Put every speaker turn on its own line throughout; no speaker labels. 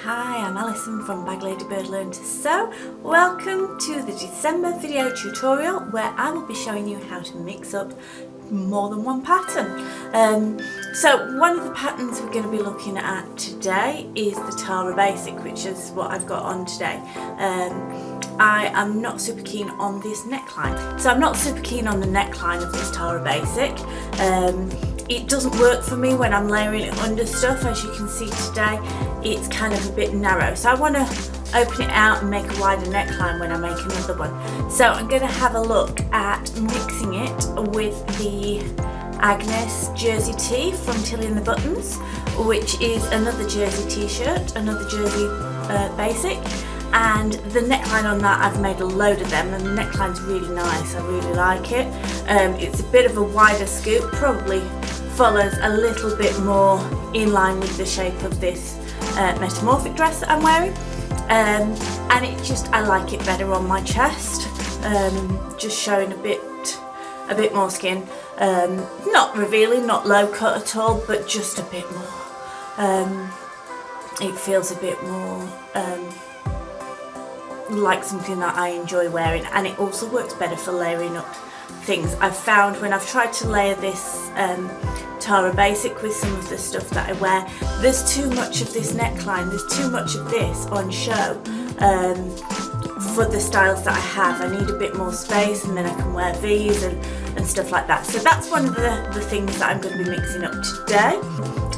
Hi, I'm Alison from Bag Ladybird Learn to Sew. Welcome to the December video tutorial where I will be showing you how to mix up more than one pattern. So one of the patterns we're going to be looking at today is the Tara Basic, which is what I've got on today. I am not super keen on this neckline. So I'm not super keen on the neckline of this Tara Basic. It doesn't work for me when I'm layering it under stuff. As you can see today, it's kind of a bit narrow. So I want to open it out and make a wider neckline when I make another one. So I'm going to have a look at mixing it with the Agnes jersey tee from Tilly and the Buttons, which is another jersey t-shirt, another jersey basic. And the neckline on that, I've made a load of them, and the neckline's really nice. I really like it. It's a bit of a wider scoop, probably follows a little bit more in line with the shape of this metamorphic dress that I'm wearing. And it just, I like it better on my chest, just showing a bit more skin. Not revealing, not low cut at all, but just a bit more. It feels a bit more like something that I enjoy wearing, and it also works better for layering up things. I've found when I've tried to layer this Tara Basic with some of the stuff that I wear, there's too much of this neckline, there's too much of this on show for the styles that I have. I need a bit more space, and then I can wear V's and stuff like that. So that's one of the things that I'm going to be mixing up today.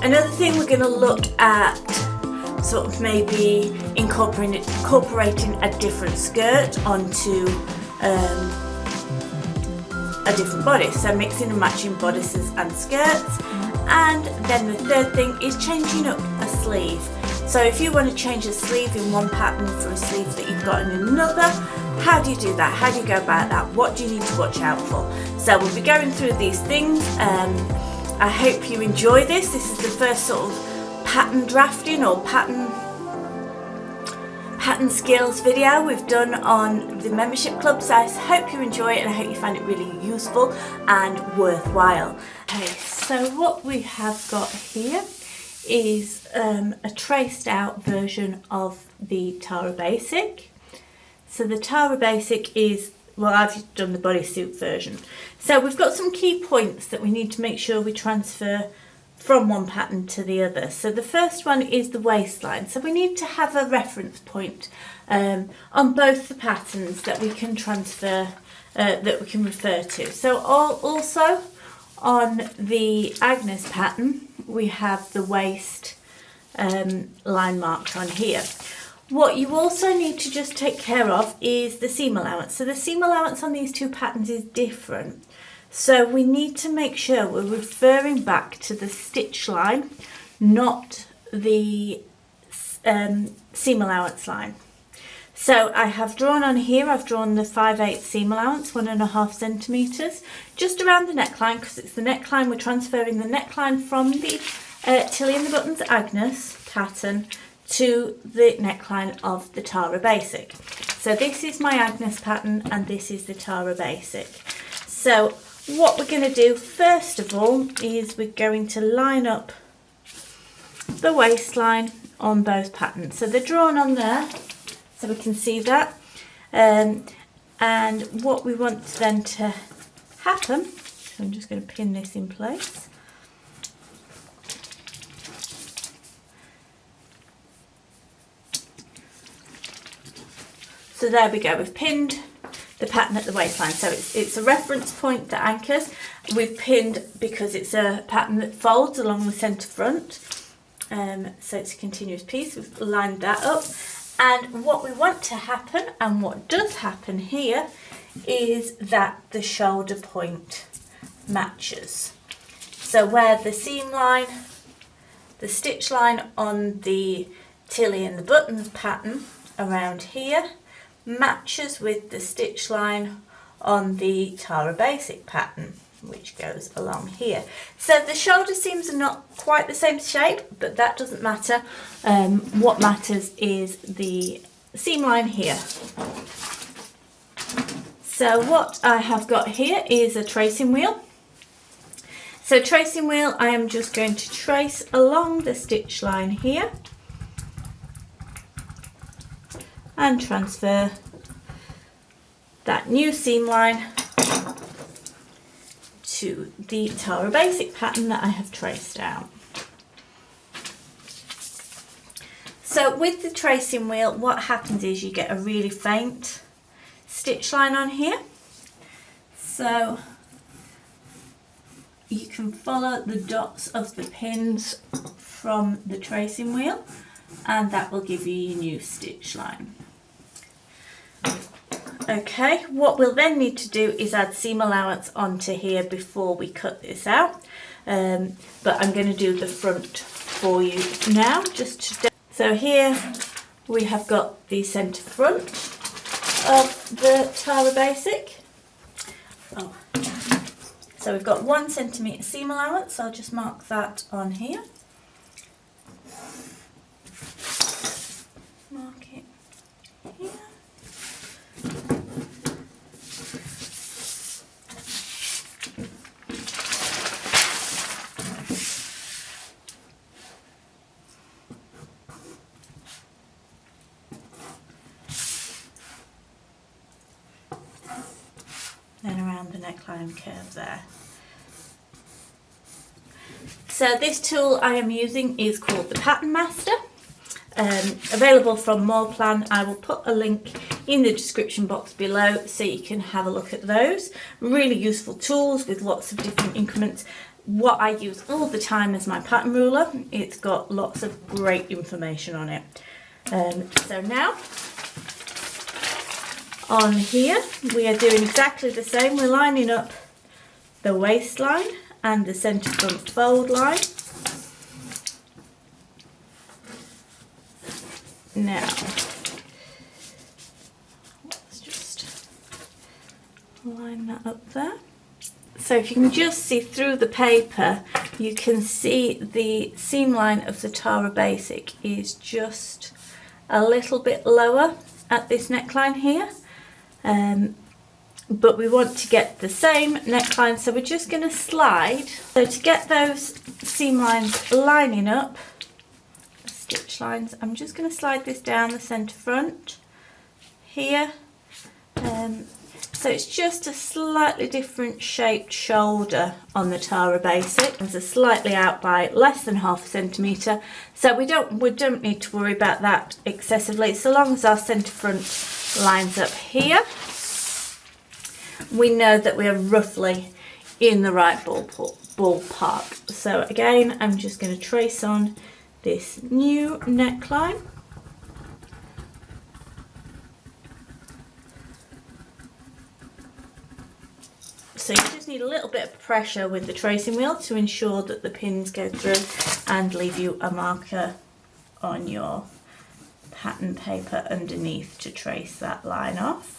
Another thing we're going to look at, sort of maybe incorporating a different skirt onto a different bodice, so mixing and matching bodices and skirts. And then the third thing is changing up a sleeve. So if you want to change a sleeve in one pattern for a sleeve that you've got in another, how do you do that? How do you go about that? What do you need to watch out for? So we'll be going through these things. I hope you enjoy this. This is the first sort of pattern drafting or pattern skills video we've done on the membership club, so I hope you enjoy it and I hope you find it really useful and worthwhile. Okay, so what we have got here is a traced out version of the Tara Basic. So the Tara Basic is, well, I've done the bodysuit version. So we've got some key points that we need to make sure we transfer from one pattern to the other. So the first one is the waistline. So we need to have a reference point on both the patterns that we can transfer, that we can refer to. So also on the Agnes pattern, we have the waist line marked on here. What you also need to just take care of is the seam allowance. So the seam allowance on these two patterns is different. So we need to make sure we're referring back to the stitch line, not the seam allowance line. So I have drawn on here, I've drawn the 5/8 seam allowance, 1.5 centimetres, just around the neckline, because it's the neckline, we're transferring the neckline from the Tilly and the Buttons Agnes pattern to the neckline of the Tara Basic. So this is my Agnes pattern and this is the Tara Basic. So what we're going to do first of all is we're going to line up the waistline on both patterns. So they're drawn on there, so we can see that. And what we want then to happen, so I'm just going to pin this in place. So there we go, we've pinned the pattern at the waistline, so it's a reference point that anchors. We've pinned because it's a pattern that folds along the centre front, so it's a continuous piece. We've lined that up, and what we want to happen, and what does happen here, is that the shoulder point matches. So where the seam line, the stitch line on the Tilly and the Buttons pattern around here matches with the stitch line on the Tara Basic pattern, which goes along here. So the shoulder seams are not quite the same shape, but that doesn't matter. What matters is the seam line here. So what I have got here is a tracing wheel. So tracing wheel, I am just going to trace along the stitch line here and transfer that new seam line to the Tara Basic pattern that I have traced out. So with the tracing wheel, what happens is you get a really faint stitch line on here. So you can follow the dots of the pins from the tracing wheel, and that will give you your new stitch line. Okay, what we'll then need to do is add seam allowance onto here before we cut this out. But I'm going to do the front for you now. So here we have got the centre front of the Tara Basic. So we've got 1 centimetre seam allowance. I'll just mark that on here. Mark it here. Then around the neckline curve there. So this tool I am using is called the Pattern Master, available from Morphing. I will put a link in the description box below so you can have a look at those. Really useful tools with lots of different increments. What I use all the time is my pattern ruler. It's got lots of great information on it. So now on here we are doing exactly the same. We're lining up the waistline and the centre front fold line. Now let's just line that up there. So if you can just see through the paper, you can see the seam line of the Tara Basic is just a little bit lower at this neckline here. But we want to get the same neckline, so we're just going to slide. So to get those seam lines lining up, stitch lines, I'm just going to slide this down the centre front here. So it's just a slightly different shaped shoulder on the Tara Basic. It's slightly out by less than ½ centimetre, so we don't need to worry about that excessively. So long as our centre front lines up here, we know that we are roughly in the right ballpark. So again, I'm just going to trace on this new neckline. So you just need a little bit of pressure with the tracing wheel to ensure that the pins go through and leave you a marker on your pattern paper underneath to trace that line off.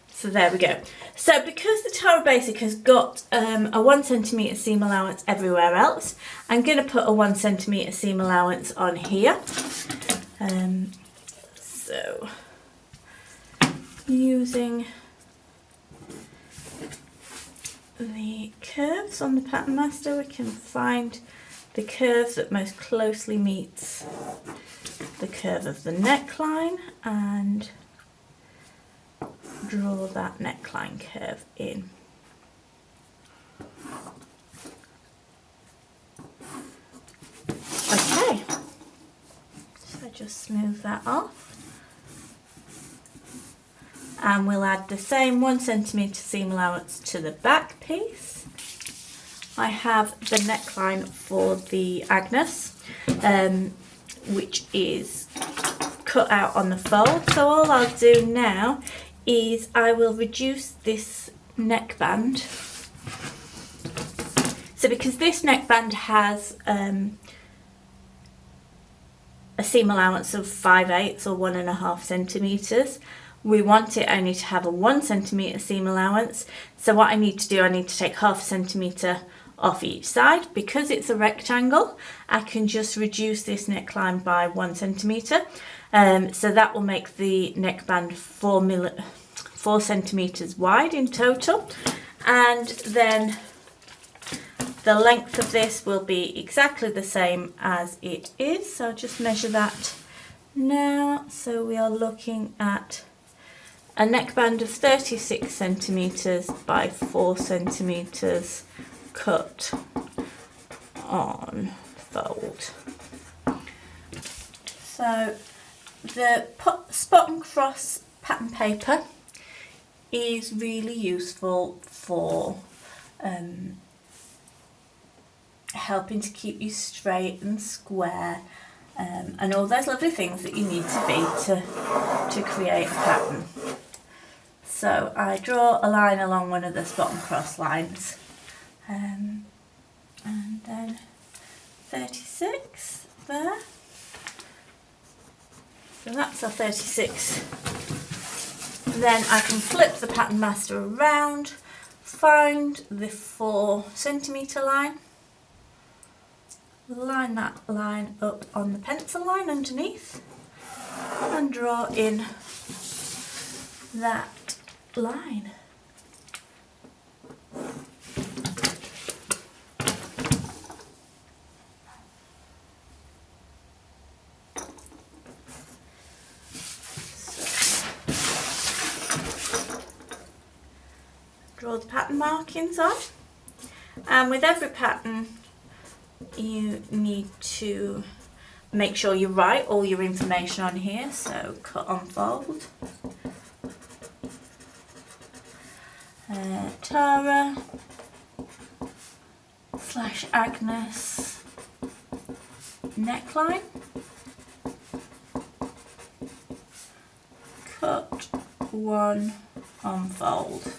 So there we go. So because the Tara Basic has got a 1 centimetre seam allowance everywhere else, I'm going to put a 1 centimetre seam allowance on here. So using the curves on the Pattern Master, we can find the curve that most closely meets the curve of the neckline and draw that neckline curve in. Okay, so just smooth that off. And we'll add the same 1 centimetre seam allowance to the back piece. I have the neckline for the Agnes, which is cut out on the fold. So all I'll do now is I will reduce this neckband. So because this neckband has a seam allowance of 5/8 or 1½ centimetres, we want it only to have a 1 centimetre seam allowance. So what I need to do, I need to take ½ centimetre off each side. Because it's a rectangle, I can just reduce this neckline by 1 centimetre. So that will make the neckband 4 centimetres wide in total. And then The length of this will be exactly the same as it is, so I'll just measure that now. So we are looking at a neckband of 36 centimetres by 4 centimetres cut on fold. So the spot and cross pattern paper is really useful for helping to keep you straight and square, and all those lovely things that you need to be to create a pattern. So I draw a line along one of the spot and cross lines, and then 36 there. So that's our 36. Then I can flip the pattern master around, find the 4 centimetre line, line that line up on the pencil line underneath, and draw in that line. Draw the pattern markings on, and with every pattern you need to make sure you write all your information on here. So cut on fold, Tara / Agnes neckline, cut 1 on fold.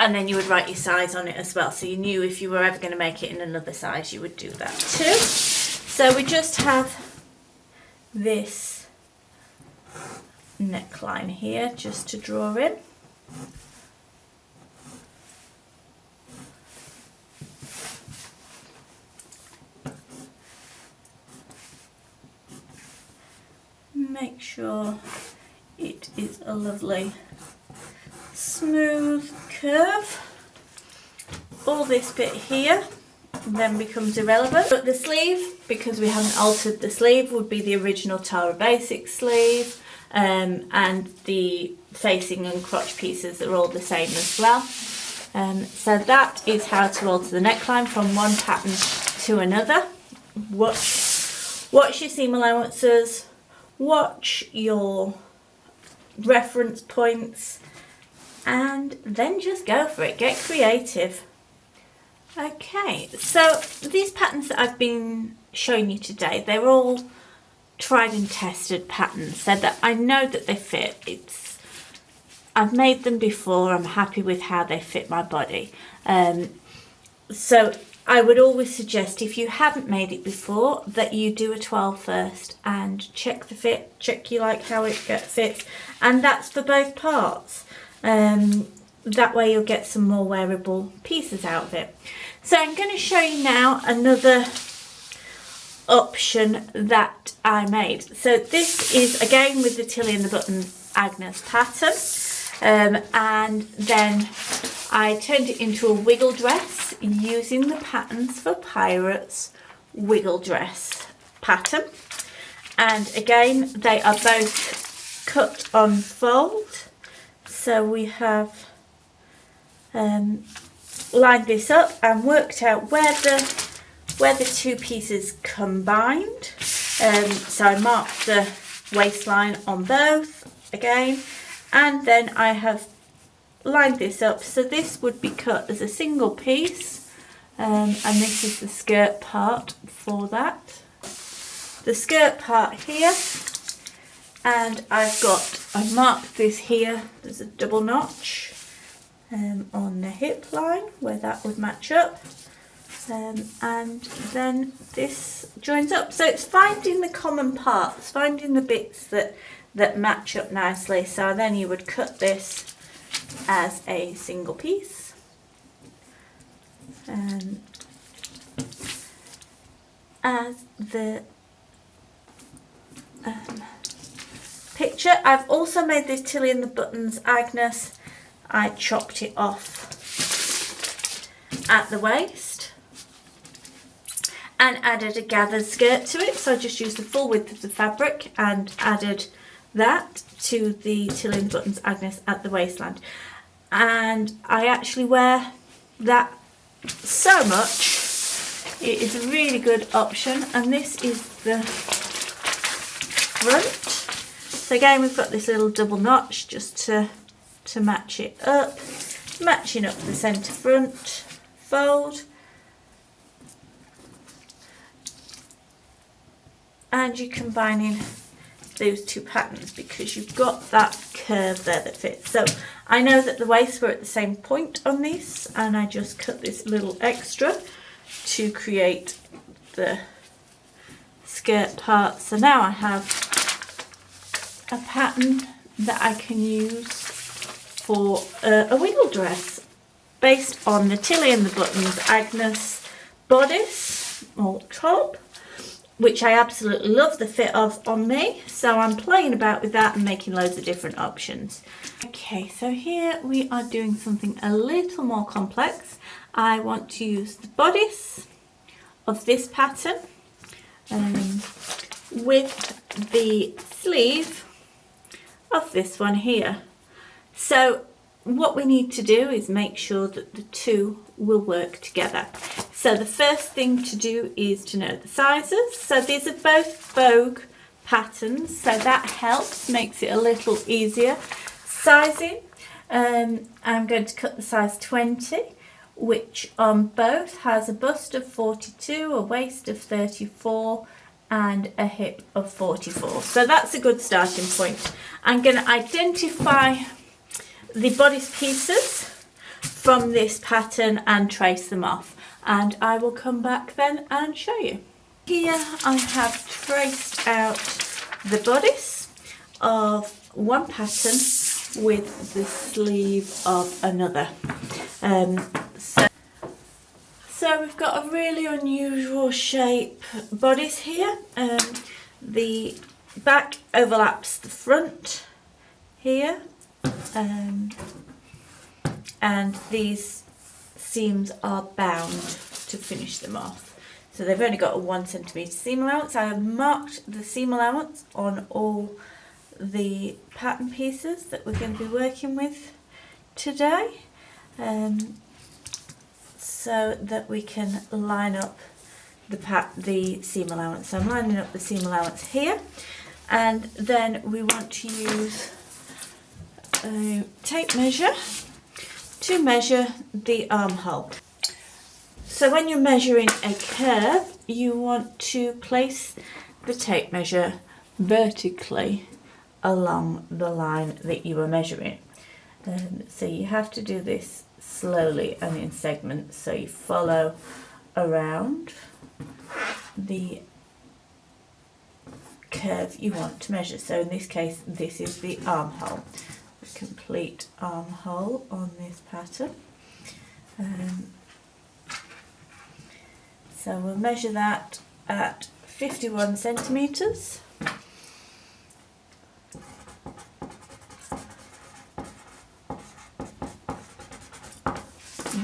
And then you would write your size on it as well, so you knew if you were ever going to make it in another size, you would do that too. So we just have this neckline here just to draw in. Make sure it is a lovely smooth curve. All this bit here then becomes irrelevant, but the sleeve, because we haven't altered the sleeve, would be the original Tara Basics sleeve, and the facing and crotch pieces are all the same as well. So that is how to alter the neckline from one pattern to another. Watch your seam allowances, watch your reference points, and then just go for it, get creative. Okay, so these patterns that I've been showing you today, they're all tried and tested patterns, so that I know that they fit. I've made them before, I'm happy with how they fit my body. So I would always suggest, if you haven't made it before, that you do a 12 first and check the fit, check you like how it fits, and that's for both parts. That way you'll get some more wearable pieces out of it. So I'm going to show you now another option that I made. So this is again with the Tilly and the Buttons Agnes pattern, and then I turned it into a wiggle dress using the Patterns for Pirates wiggle dress pattern. And again, they are both cut on fold. So we have lined this up and worked out where the two pieces combined. So I marked the waistline on both again, and then I have lined this up. So this would be cut as a single piece, and this is the skirt part for that. The skirt part here, and I marked this here. There's a double notch on the hip line where that would match up, and then this joins up. So it's finding the common parts, finding the bits that match up nicely. So then you would cut this as a single piece, as the picture. I've also made this Tilly and the Buttons Agnes. I chopped it off at the waist and added a gathered skirt to it. So I just used the full width of the fabric and added that to the Tilly and the Buttons Agnes at the waistline. And I actually wear that so much. It is a really good option, and this is the front. So again, we've got this little double notch just to match it up, matching up the centre front fold. And you're combining those two patterns because you've got that curve there that fits. So I know that the waists were at the same point on this, and I just cut this little extra to create the skirt part. So now I have a pattern that I can use for a wiggle dress based on the Tilly and the Buttons Agnes bodice or top, which I absolutely love the fit of on me. So I'm playing about with that and making loads of different options. Okay, so here we are doing something a little more complex. I want to use the bodice of this pattern with the sleeve of this one here. So what we need to do is make sure that the two will work together. So the first thing to do is to know the sizes. So these are both Vogue patterns, so that helps, makes it a little easier. Sizing, I'm going to cut the size 20, which on both has a bust of 42, a waist of 34, and a hip of 44. So that's a good starting point. I'm going to identify the bodice pieces from this pattern and trace them off, and I will come back then and show you. Here I have traced out the bodice of one pattern with the sleeve of another. So we've got a really unusual shape bodice here. The back overlaps the front here, and these seams are bound to finish them off. So they've only got a 1 centimetre seam allowance. I have marked the seam allowance on all the pattern pieces that we're going to be working with today, so that we can line up the seam allowance. So I'm lining up the seam allowance here, and then we want to use a tape measure to measure the armhole. So when you're measuring a curve, you want to place the tape measure vertically along the line that you are measuring. So you have to do this slowly and in segments, so you follow around the curve you want to measure. So in this case, this is the armhole, the complete armhole on this pattern. So we'll measure that at 51 centimetres.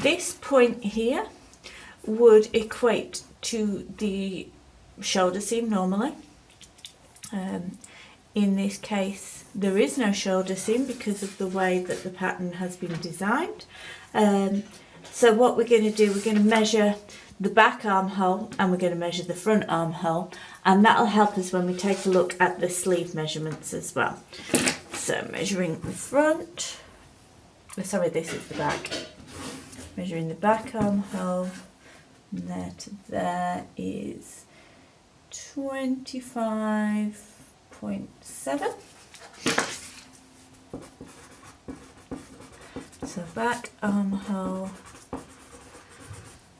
This point here would equate to the shoulder seam normally. In this case, there is no shoulder seam because of the way that the pattern has been designed. So what we're going to do, we're going to measure the back armhole and we're going to measure the front armhole, and that'll help us when we take a look at the sleeve measurements as well. So measuring the front, sorry, this is the back. Measuring the back armhole, and there to there is 25.7. So back armhole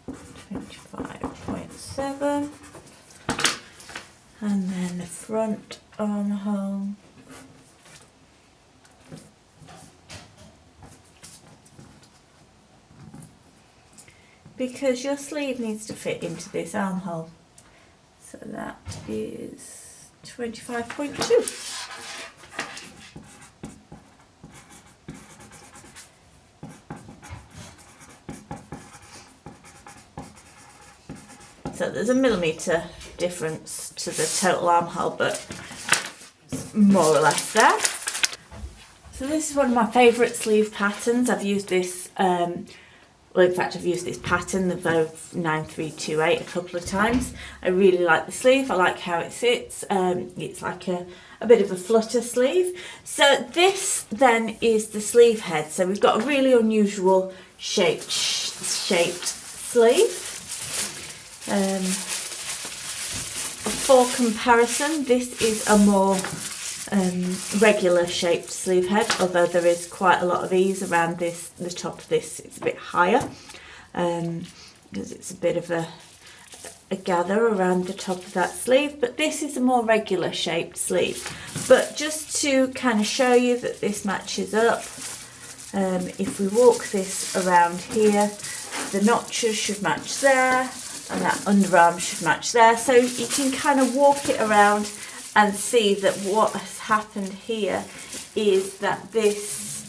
25.7, and then the front armhole . Because your sleeve needs to fit into this armhole. So that is 25.2. So there's a millimetre difference to the total armhole, but more or less there. So this is one of my favourite sleeve patterns. I've used this, well in fact I've used this pattern, the Vogue 9328, a couple of times. I really like the sleeve, I like how it sits. It's like a bit of a flutter sleeve. So this then is the sleeve head. So we've got a really unusual shaped sleeve. For comparison, this is a more regular shaped sleeve head, although there is quite a lot of ease around this. The top of this is a bit higher because it's a bit of a gather around the top of that sleeve, but this is a more regular shaped sleeve. But just to kind of show you that this matches up, if we walk this around here, the notches should match there and that underarm should match there, so you can kind of walk it around and see that what has happened here is that this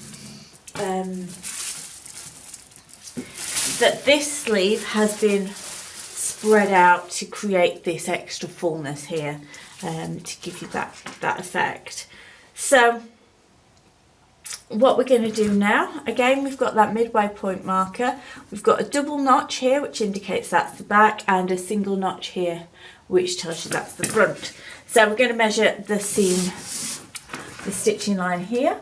sleeve has been spread out to create this extra fullness here, to give you that effect. So what we're going to do now, again we've got that midway point marker, we've got a double notch here which indicates that's the back, and a single notch here which tells you that's the front. So we're going to measure the seam, the stitching line here.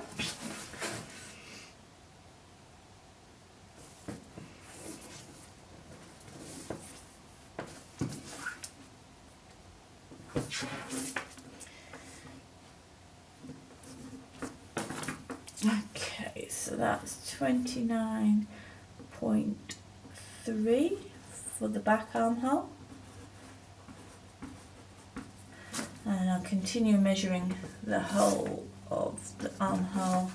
Okay, so that's 29.3 for the back armhole. And I'll continue measuring the whole of the armhole.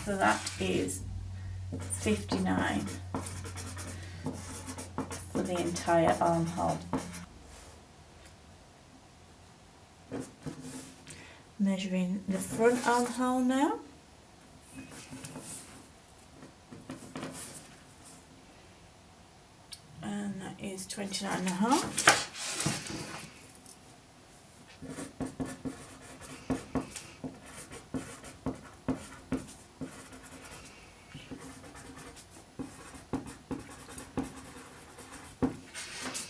So that is 59 for the entire armhole. Measuring the front armhole now. And that is 29.5.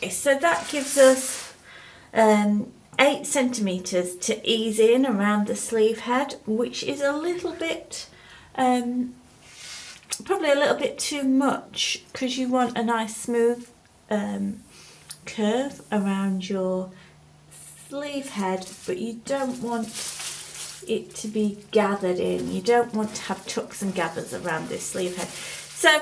So that gives us 8 centimetres to ease in around the sleeve head, which is a little bit, probably a little bit too much, because you want a nice smooth curve around your sleeve head, but you don't want it to be gathered in. You don't want to have tucks and gathers around this sleeve head. So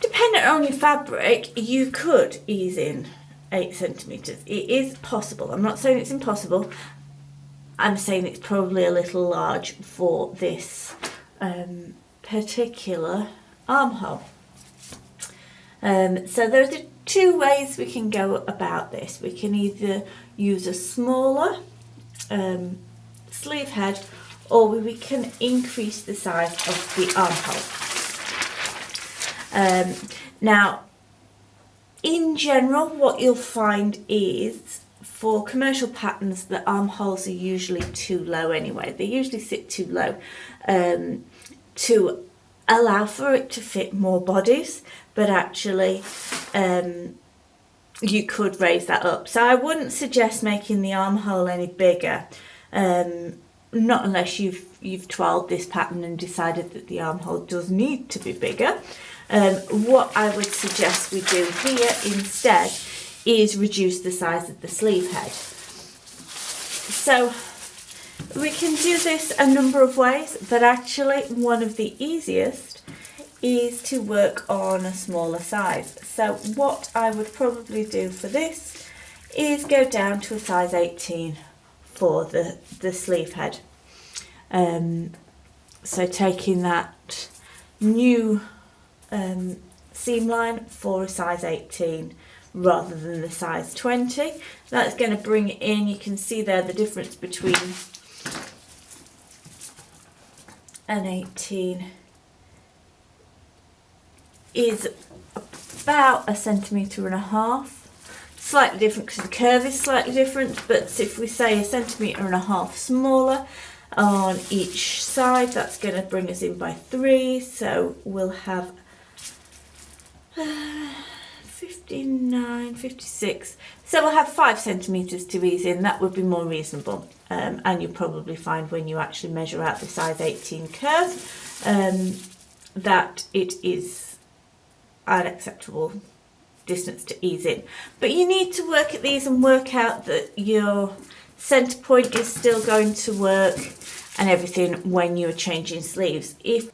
depending on your fabric, you could ease in 8 centimetres. It is possible. I'm not saying it's impossible. I'm saying it's probably a little large for this particular armhole. So there are 2 ways we can go about this. We can either use a smaller sleeve head, or we can increase the size of the armhole. Now, in general, what you'll find is, for commercial patterns, the armholes are usually too low anyway. They usually sit too low to allow for it to fit more bodies, but actually you could raise that up. So I wouldn't suggest making the armhole any bigger, not unless you've trialled this pattern and decided that the armhole does need to be bigger. What I would suggest we do here instead is reduce the size of the sleeve head. So we can do this a number of ways, but actually one of the easiest is to work on a smaller size. So what I would probably do for this is go down to a size 18 for the sleeve head. So taking that new seam line for a size 18 rather than the size 20. That's going to bring it in. You can see there the difference between and 18 is about 1.5 centimetres. Slightly different because the curve is slightly different, but if we say 1.5 centimetres smaller on each side, that's going to bring us in by 3, so we'll have 59, 56, so we'll have 5 centimetres to ease in. That would be more reasonable, and you'll probably find when you actually measure out the size 18 curve that it is an acceptable distance to ease in. But you need to work at these and work out that your centre point is still going to work and everything when you're changing sleeves. If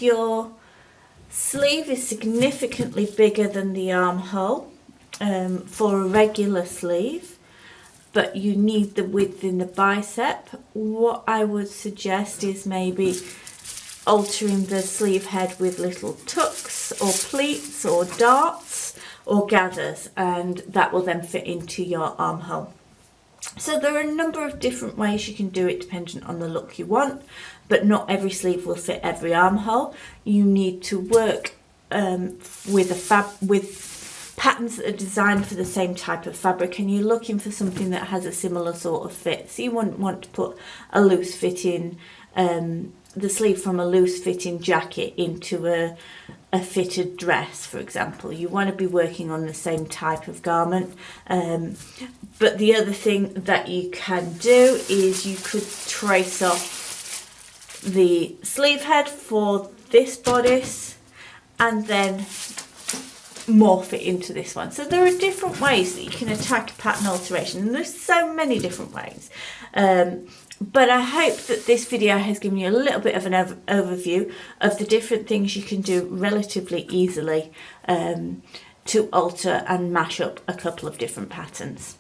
your sleeve is significantly bigger than the armhole for a regular sleeve, but you need the width in the bicep, what I would suggest is maybe altering the sleeve head with little tucks or pleats or darts or gathers, and that will then fit into your armhole. So there are a number of different ways you can do it depending on the look you want, but not every sleeve will fit every armhole. You need to work with patterns that are designed for the same type of fabric, and you're looking for something that has a similar sort of fit. So you wouldn't want to put a loose fitting the sleeve from a loose fitting jacket into a fitted dress, for example. You want to be working on the same type of garment. But the other thing that you can do is you could trace off the sleeve head for this bodice and then morph it into this one. So there are different ways that you can attack pattern alteration, and there's so many different ways. But I hope that this video has given you a little bit of an overview of the different things you can do relatively easily to alter and mash up a couple of different patterns.